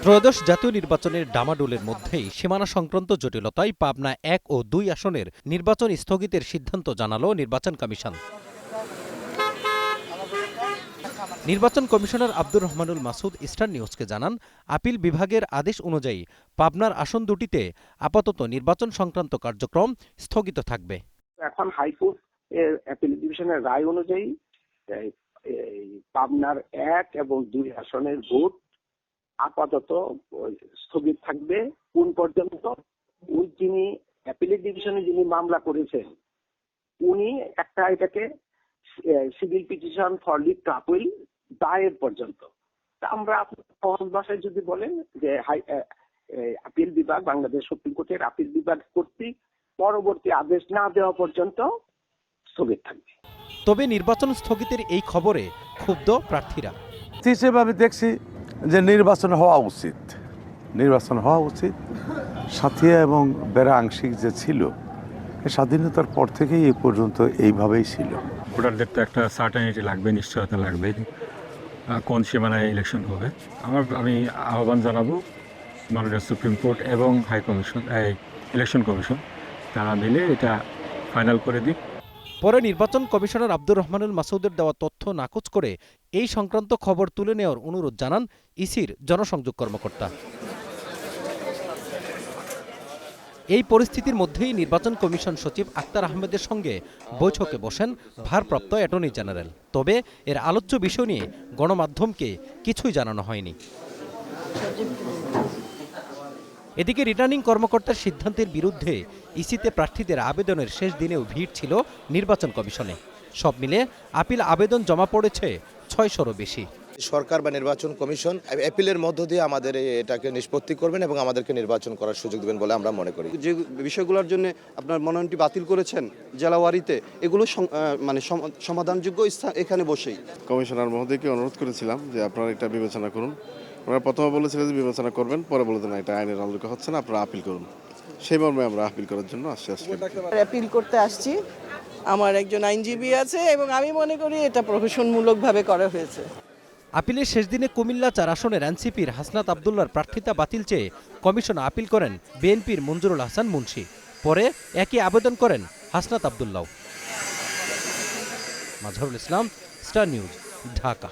ত্রয়োদশ জাতীয় নির্বাচনের ডামাডোলের মধ্যেই সীমানা সংক্রান্ত জটিলতায় পাবনা ১ ও ২ আসনের নির্বাচন স্থগিতের সিদ্ধান্ত জানালো নির্বাচন কমিশন। নির্বাচন কমিশনার আব্দুর রহমানুল মাসুদ স্টার নিউজকে জানান, আপিল বিভাগের আদেশ অনুযায়ী পাবনার আসন দুটিতে আপাতত নির্বাচন সংক্রান্ত কার্যক্রম স্থগিত থাকবে। এখন হাইকোর্ট এর অ্যাপিল ডিভিশনের রায় অনুযায়ী পাবনার ১ এবং ২ আসনের ভোট আপাতত স্থগিত থাকবে। কোন পর্যন্ত? ওই যিনি অ্যাপিলেট ডিভিশনে যিনি মামলা করেছেন উনি এটাকে civil petition for leave to appeal দায়ের পর্যন্ত। আমরা সহজ ভাষায় যদি বলেন যে আপিল বিভাগ, বাংলাদেশ সুপ্রিম কোর্টের আপিল বিভাগ কর্তৃক পরবর্তী আদেশ না দেওয়া পর্যন্ত স্থগিত থাকবে। তবে নির্বাচন স্থগিতের এই খবরে ক্ষুব্ধ প্রার্থীরা। হিসেবে আমি দেখছি যে নির্বাচন হওয়া উচিত। সাথিয়া এবং বেড়া আংশিক যে ছিল, স্বাধীনতার পর থেকেই এই পর্যন্ত এইভাবেই ছিল। ভোটারদের তো একটা সার্টেনিটি লাগবে, নিশ্চয়তা লাগবে কোন সীমানায় ইলেকশন হবে। আমি আহ্বান জানাবো মাননীয় সুপ্রিম কোর্ট এবং হাই কমিশন, ইলেকশন কমিশন, তারা মিলে এটা ফাইনাল করে দিক। পরে নির্বাচন কমিশনার আব্দুর রহমানুল মাসুদের দেওয়া তথ্য নাকচ করে এই সংক্রান্ত খবর তুলে নেওয়ার অনুরোধ জানান ইসির জনসংযোগ কর্মকর্তা। এই পরিস্থিতির মধ্যেই নির্বাচন কমিশন সচিব আক্তার আহমেদের সঙ্গে বৈঠকে বসেন ভারপ্রাপ্ত অ্যাটর্নি জেনারেল। তবে এর আলোচ্য বিষয় নিয়ে গণমাধ্যমকে কিছুই জানানো হয়নি। এদিকে রিটার্নিং কর্মকর্তার সিদ্ধান্তের বিরুদ্ধে ইসিতে প্রার্থীদের আবেদনের শেষ দিনেও ভিড় ছিল নির্বাচন কমিশনে। সব মিলে আপিল আবেদন জমা পড়েছে ৬০০রও বেশি। সরকার বা নির্বাচন কমিশন অ্যাপিলের মধ্য দিয়ে আমাদের এটাকে নিষ্পত্তি করবেন এবং আমাদেরকে নির্বাচন করার সুযোগ দেবেন বলে আমরা মনে করি। যে বিষয়গুলোর জন্য আপনার মনোনয়নটি বাতিল করেছেন জেলাওয়ারিতে, এগুলো মানে সমাধানযোগ্য স্থান এখানে বসেই। কমিশনার মহোদয়কে অনুরোধ করেছিলাম যে আপনারা এটা বিবেচনা করুন। ওনারা প্রথমে বলেছিলেন যে বিবেচনা করবেন, পরে বলেছেন এটা আইনের আলোকে হচ্ছে না, আপনারা আপিল করুন। সেই মর্মে আমরা আপিল করার জন্য আসছি। আপিল করতে আসছি। আমার একজন আইনজীবী আছে এবং আমি মনে করি এটা প্রহসনমূলকভাবে করা হয়েছে। আপিলের শেষ দিনে কুমিল্লা ৪ আসনের এনসিপির হাসনাত আবদুল্লাহর প্রার্থিতা বাতিল চেয়ে কমিশনে আপিল করেন বিএনপির মঞ্জুরুল হাসান মুন্সি। পরে একই আবেদন করেন হাসনাত আবদুল্লাহ। Mazharul Islam, star news, Dhaka.